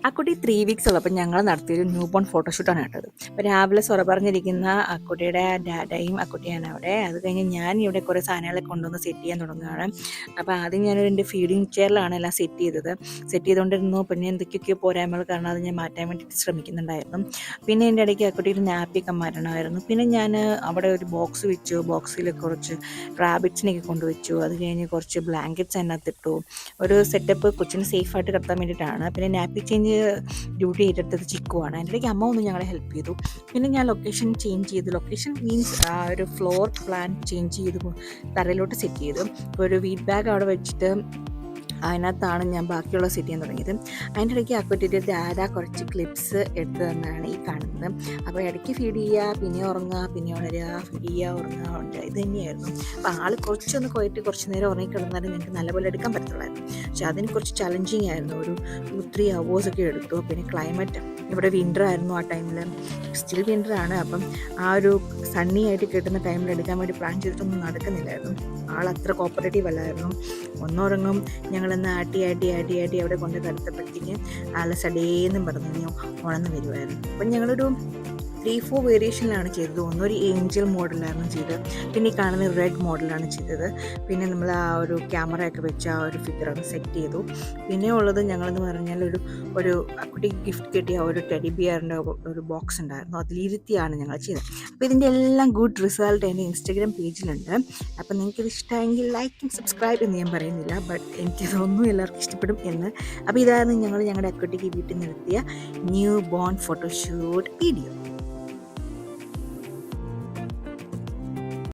ആ കുട്ടി 3 വീക്സ് ഉള്ളപ്പോൾ ഞങ്ങൾ നടത്തിയൊരു ന്യൂ ബോൺ ഫോട്ടോഷൂട്ടാണ് കേട്ടത്. അപ്പോൾ രാവിലെ സൊറ പറഞ്ഞിരിക്കുന്ന ആ കുട്ടിയുടെ ഡാഡയും ആ കുട്ടിയാണ് അവിടെ. അത് കഴിഞ്ഞ് ഞാൻ ഇവിടെ കുറേ സാധനങ്ങളെ കൊണ്ടുവന്ന് സെറ്റ് ചെയ്യാൻ തുടങ്ങുകയാണ്. അപ്പോൾ ആദ്യം ഞാനൊരു എൻ്റെ ഫീഡിങ് ചെയറിലാണ് എല്ലാം സെറ്റ് ചെയ്തത്. സെറ്റ് ചെയ്തുകൊണ്ടിരുന്നു. പിന്നെ എന്തൊക്കെയൊക്കെയോ പോരായ്മകൾ കാരണം അത് ഞാൻ മാറ്റാൻ വേണ്ടിയിട്ട് ശ്രമിക്കുന്നുണ്ടായിരുന്നു. പിന്നെ എൻ്റെ ഇടയ്ക്ക് ആ കുട്ടിയുടെ നാപ്പിയൊക്കെ മാറ്റണമായിരുന്നു. പിന്നെ ഞാൻ അവിടെ ഒരു ബോക്സ് വെച്ചു. ബോക്സിൽ കുറച്ച് റാബിറ്റ്സിനെയൊക്കെ കൊണ്ടുവച്ചു. അത് കഴിഞ്ഞ് കുറച്ച് ബ്ലാങ്കറ്റ്സ് അതിനകത്തിട്ടു. ഒരു സെറ്റപ്പ് കൊച്ചിന് സേഫായിട്ട് കിടത്താൻ വേണ്ടിയിട്ടാണ്. പിന്നെ നാപ്പി ചേഞ്ച് ഡ്യൂട്ടി ഏറ്റെടുത്തത് ചിക്കുവാണ്. അതിൻ്റെ ഇടയ്ക്ക് അമ്മ ഒന്ന് ഞങ്ങളെ ഹെൽപ്പ് ചെയ്തു. പിന്നെ ഞാൻ ലൊക്കേഷൻ ചേഞ്ച് ചെയ്തു. ലൊക്കേഷൻ മീൻസ് ഒരു ഫ്ലോർ പ്ലാൻ ചേഞ്ച് ചെയ്ത് തറയിലോട്ട് സെറ്റ് ചെയ്തു. ഇപ്പോൾ ഒരു വീറ്റ് ബാഗ് അവിടെ വെച്ചിട്ട് അതിനകത്താണ് ഞാൻ ബാക്കിയുള്ള സെറ്റ് ചെയ്യാൻ തുടങ്ങിയത്. അതിൻ്റെ ഇടയ്ക്ക് അക്കുട്ടിയുടെ ദാദാ കുറച്ച് ക്ലിപ്സ് എടുത്തു തന്നാണ് ഈ കാണുന്നത്. അപ്പോൾ ഇടയ്ക്ക് ഫീഡ് ചെയ്യുക, പിന്നെ ഉറങ്ങുക, പിന്നെ ഉണരുക, ഫീഡ് ചെയ്യുക, ഉറങ്ങുക, ഉണ്ട് ഇത് തന്നെയായിരുന്നു. അപ്പോൾ ആൾ കുറച്ചൊന്ന് പോയിട്ട് കുറച്ച് നേരം ഉറങ്ങിക്കിടന്നാലും എനിക്ക് നല്ലപോലെ എടുക്കാൻ പറ്റത്തുള്ളായിരുന്നു. പക്ഷെ അതിന് കുറച്ച് ചലഞ്ചിങ് ആയിരുന്നു. ഒരു 2-3 hours ഒക്കെ എടുത്തു. പിന്നെ ക്ലൈമറ്റ് ഇവിടെ വിൻ്റർ ആയിരുന്നു ആ ടൈമിൽ. സ്റ്റിൽ വിൻ്ററാണ്. അപ്പം ആ ഒരു സണ്ണി ആയിട്ട് കിട്ടുന്ന ടൈമിൽ എടുക്കാൻ വേണ്ടി പ്ലാൻ ചെയ്തിട്ടൊന്നും നടക്കുന്നില്ലായിരുന്നു. ആൾ അത്ര കോപ്പറേറ്റീവ് അല്ലായിരുന്നു. ഒന്നുറങ്ങും, ഞങ്ങളൊന്ന് ആട്ടി അവിടെ കൊണ്ട് കിടത്തപ്പോഴത്തേക്ക് ആൾ സഡേന്നും പറഞ്ഞു ഉണർന്ന് വരുമായിരുന്നു. അപ്പം ഞങ്ങളൊരു 3-4 വേരിയേഷനിലാണ് ചെയ്തത്. ഒന്നൊരു ഏഞ്ചൽ മോഡലായിരുന്നു ചെയ്തത്. പിന്നെ ഈ കാണുന്ന റെഡ് മോഡലാണ് ചെയ്തത്. പിന്നെ നമ്മൾ ആ ഒരു ക്യാമറയൊക്കെ വെച്ച് ആ ഒരു ഫിഗറൊന്ന് സെറ്റ് ചെയ്തു. പിന്നെ ഉള്ളത് ഞങ്ങളെന്ന് പറഞ്ഞാൽ ഒരു കുട്ടിക്ക് ഗിഫ്റ്റ് കിട്ടിയ ഒരു ടെഡി ബിയറിൻ്റെ ഒരു ബോക്സ് ഉണ്ടായിരുന്നു. അതിലിരുത്തിയാണ് ഞങ്ങൾ ചെയ്തത്. അപ്പോൾ ഇതിൻ്റെ എല്ലാം ഗുഡ് റിസൾട്ട് എൻ്റെ ഇൻസ്റ്റാഗ്രാം പേജിലുണ്ട്. അപ്പോൾ നിങ്ങൾക്കിത് ഇഷ്ടമെങ്കിൽ ലൈക്കും സബ്സ്ക്രൈബ് എന്ന് ഞാൻ പറയുന്നില്ല, ബട്ട് എനിക്കിതൊന്നും എല്ലാവർക്കും ഇഷ്ടപ്പെടും എന്ന്. അപ്പോൾ ഇതായിരുന്നു ഞങ്ങളുടെ കുട്ടിക്ക് വീട്ടിൽ നിർത്തിയ ന്യൂ ബോൺ ഫോട്ടോഷൂട്ട് വീഡിയോ.